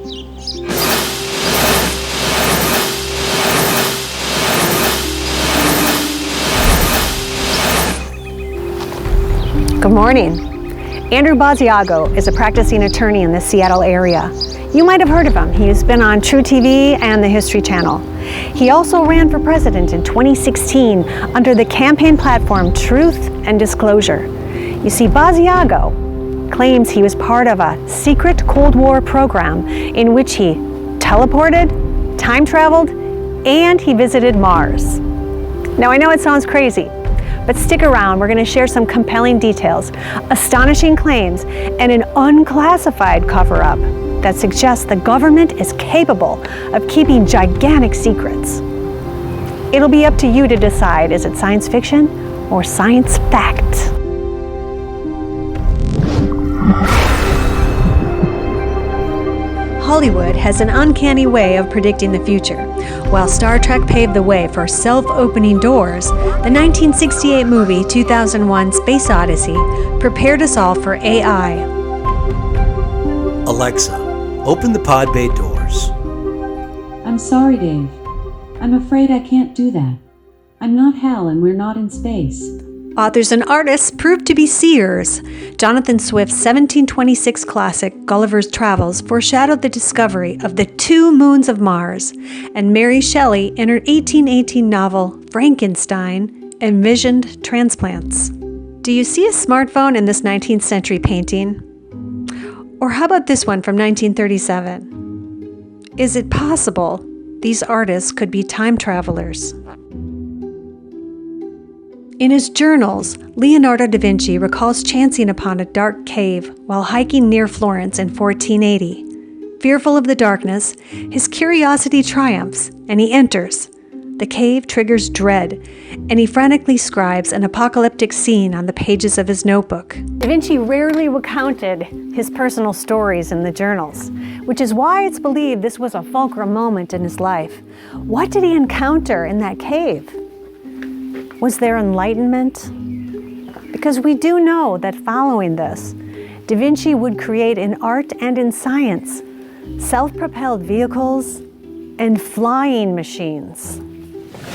Good morning. Andrew Basiago is a practicing attorney in the Seattle area. You might have heard of him. He's been on True TV and the History Channel. He also ran for president in 2016 under the campaign platform Truth and Disclosure. You see, Basiago claims he was part of a secret Cold War program in which he teleported, time traveled, and he visited Mars. Now, I know it sounds crazy, but stick around. We're going to share some compelling details, astonishing claims, and an unclassified cover-up that suggests the government is capable of keeping gigantic secrets. It'll be up to you to decide, is it science fiction or science fact? Hollywood has an uncanny way of predicting the future. While Star Trek paved the way for self-opening doors, the 1968 movie 2001 Space Odyssey prepared us all for AI. Alexa, open the pod bay doors. I'm sorry, Dave. I'm afraid I can't do that. I'm not Hal and we're not in space. Authors and artists proved to be seers. Jonathan Swift's 1726 classic Gulliver's Travels foreshadowed the discovery of the 2 moons of Mars, and Mary Shelley in her 1818 novel Frankenstein envisioned transplants. Do you see a smartphone in this 19th century painting? Or how about this one from 1937? Is it possible these artists could be time travelers? In his journals, Leonardo da Vinci recalls chancing upon a dark cave while hiking near Florence in 1480. Fearful of the darkness, his curiosity triumphs, and he enters. The cave triggers dread, and he frantically scribes an apocalyptic scene on the pages of his notebook. Da Vinci rarely recounted his personal stories in the journals, which is why it's believed this was a fulcrum moment in his life. What did he encounter in that cave? Was there enlightenment? Because we do know that following this, Da Vinci would create in art and in science self-propelled vehicles and flying machines.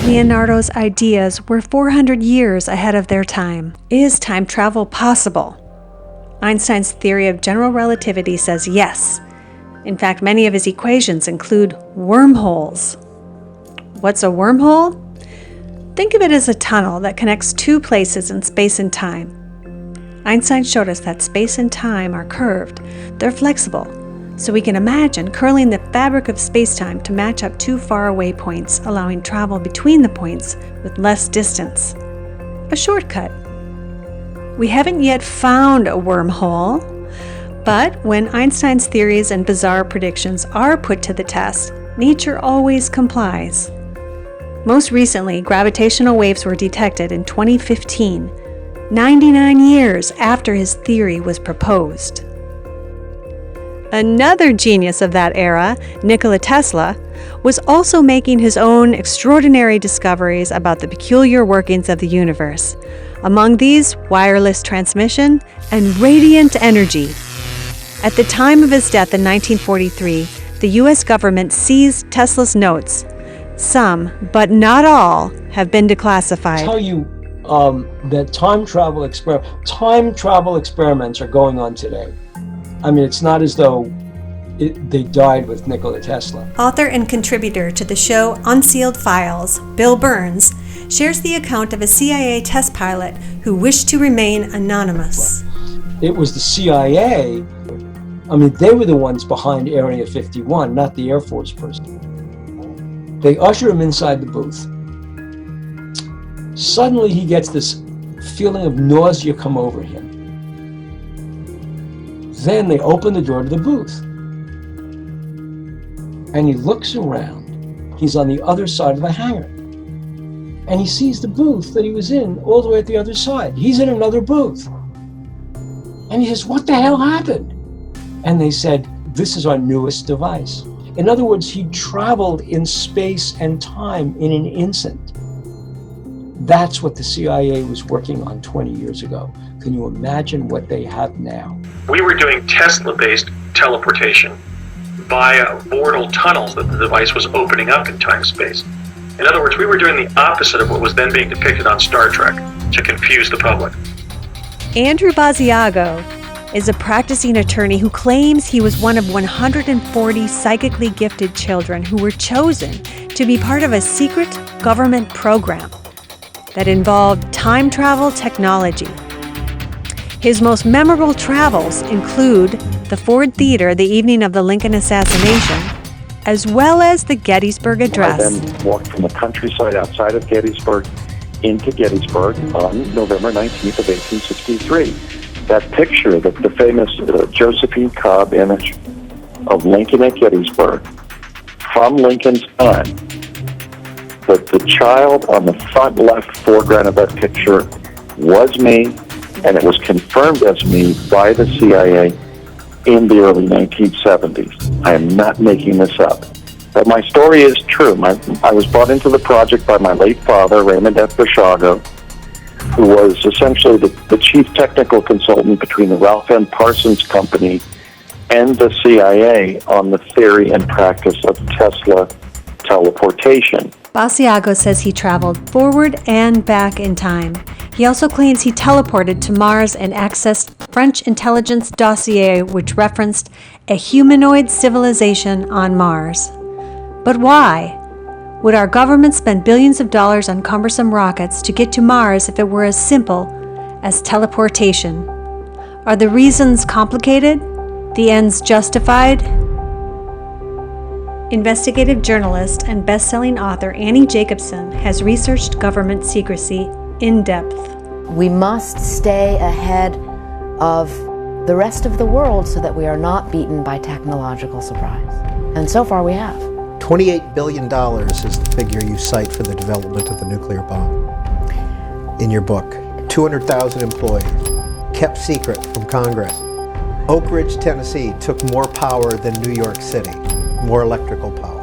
Leonardo's ideas were 400 years ahead of their time. Is time travel possible? Einstein's theory of general relativity says yes. In fact, many of his equations include wormholes. What's a wormhole? Think of it as a tunnel that connects 2 places in space and time. Einstein showed us that space and time are curved. They're flexible, so we can imagine curling the fabric of space-time to match up 2 faraway points, allowing travel between the points with less distance. A shortcut. We haven't yet found a wormhole, but when Einstein's theories and bizarre predictions are put to the test, nature always complies. Most recently, gravitational waves were detected in 2015, 99 years after his theory was proposed. Another genius of that era, Nikola Tesla, was also making his own extraordinary discoveries about the peculiar workings of the universe. Among these, wireless transmission and radiant energy. At the time of his death in 1943, the U.S. government seized Tesla's notes. Some, but not all, have been declassified. I tell you that time travel experiments are going on today. I mean, it's not as though they died with Nikola Tesla. Author and contributor to the show Unsealed Files, Bill Burns, shares the account of a CIA test pilot who wished to remain anonymous. It was the CIA. I mean, they were the ones behind Area 51, not the Air Force person. They usher him inside the booth. Suddenly he gets this feeling of nausea come over him. Then they open the door to the booth. And he looks around. He's on the other side of the hangar. And he sees the booth that he was in all the way at the other side. He's in another booth. And he says, "What the hell happened?" And they said, "This is our newest device." In other words, he traveled in space and time in an instant. That's what the CIA was working on 20 years ago. Can you imagine what they have now? We were doing Tesla-based teleportation. via vortal tunnels that the device was opening up in time-space. In other words, we were doing the opposite of what was then being depicted on Star Trek to confuse the public. Andrew Basiago is a practicing attorney who claims he was one of 140 psychically gifted children who were chosen to be part of a secret government program that involved time travel technology. His most memorable travels include the Ford Theater the evening of the Lincoln assassination, as well as the Gettysburg Address. I then walked from the countryside outside of Gettysburg into Gettysburg on November 19th of 1863. That picture, the famous Josephine Cobb image of Lincoln at Gettysburg, from Lincoln's time, but the child on the front left foreground of that picture was me, and it was confirmed as me by the CIA in the early 1970s. I am not making this up. But my story is true. I was brought into the project by my late father, Raymond F. Basiago, who was essentially the chief technical consultant between the Ralph M. Parsons Company and the CIA on the theory and practice of Tesla teleportation. Basiago says he traveled forward and back in time. He also claims he teleported to Mars and accessed French intelligence dossier which referenced a humanoid civilization on Mars. But why? Would our government spend billions of dollars on cumbersome rockets to get to Mars if it were as simple as teleportation? Are the reasons complicated? The ends justified? Investigative journalist and best-selling author Annie Jacobson has researched government secrecy in depth. We must stay ahead of the rest of the world so that we are not beaten by technological surprise. And so far we have. $28 billion is the figure you cite for the development of the nuclear bomb in your book. 200,000 employees, kept secret from Congress. Oak Ridge, Tennessee took more power than New York City, more electrical power.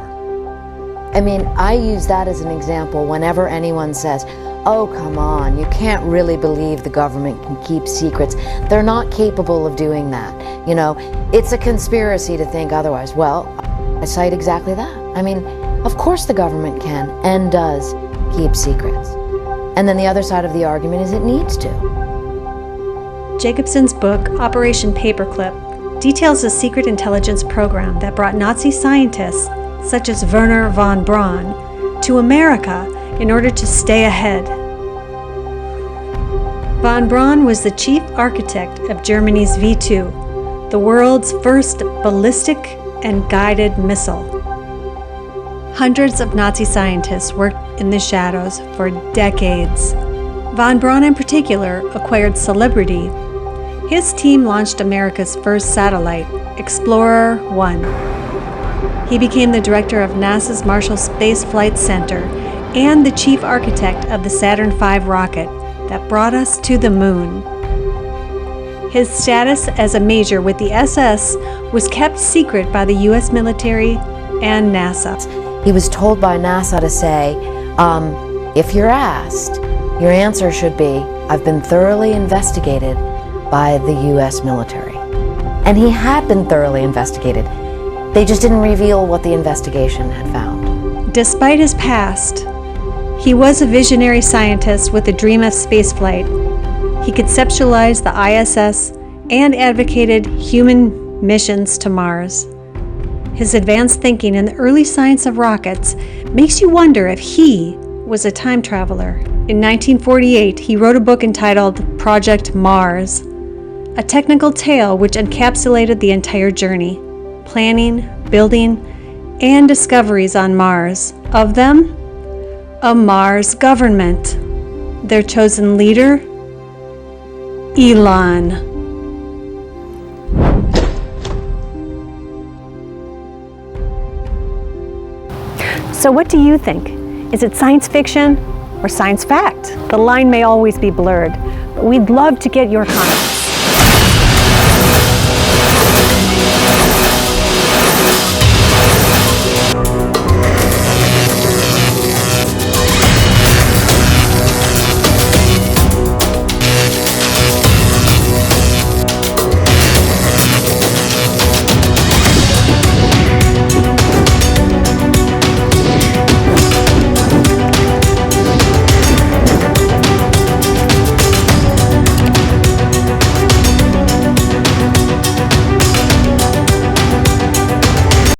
I mean, I use that as an example whenever anyone says, oh, come on, you can't really believe the government can keep secrets. They're not capable of doing that. You know, it's a conspiracy to think otherwise. Well, I cite exactly that. I mean, of course the government can and does keep secrets. And then the other side of the argument is it needs to. Jacobson's book, Operation Paperclip, details a secret intelligence program that brought Nazi scientists, such as Werner von Braun, to America in order to stay ahead. Von Braun was the chief architect of Germany's V-2, the world's first ballistic and guided missile. Hundreds of Nazi scientists worked in the shadows for decades. Von Braun in particular acquired celebrity. His team launched America's first satellite, Explorer 1. He became the director of NASA's Marshall Space Flight Center and the chief architect of the Saturn V rocket that brought us to the moon. His status as a major with the SS was kept secret by the U.S. military and NASA. He was told by NASA to say, if you're asked, your answer should be, I've been thoroughly investigated by the U.S. military. And he had been thoroughly investigated. They just didn't reveal what the investigation had found. Despite his past, he was a visionary scientist with a dream of spaceflight. He conceptualized the ISS and advocated human missions to Mars. His advanced thinking in the early science of rockets makes you wonder if he was a time traveler. In 1948, he wrote a book entitled Project Mars, a technical tale which encapsulated the entire journey, planning, building, and discoveries on Mars. Of them, a Mars government. Their chosen leader, Elon. So what do you think? Is it science fiction or science fact? The line may always be blurred, but we'd love to get your comments.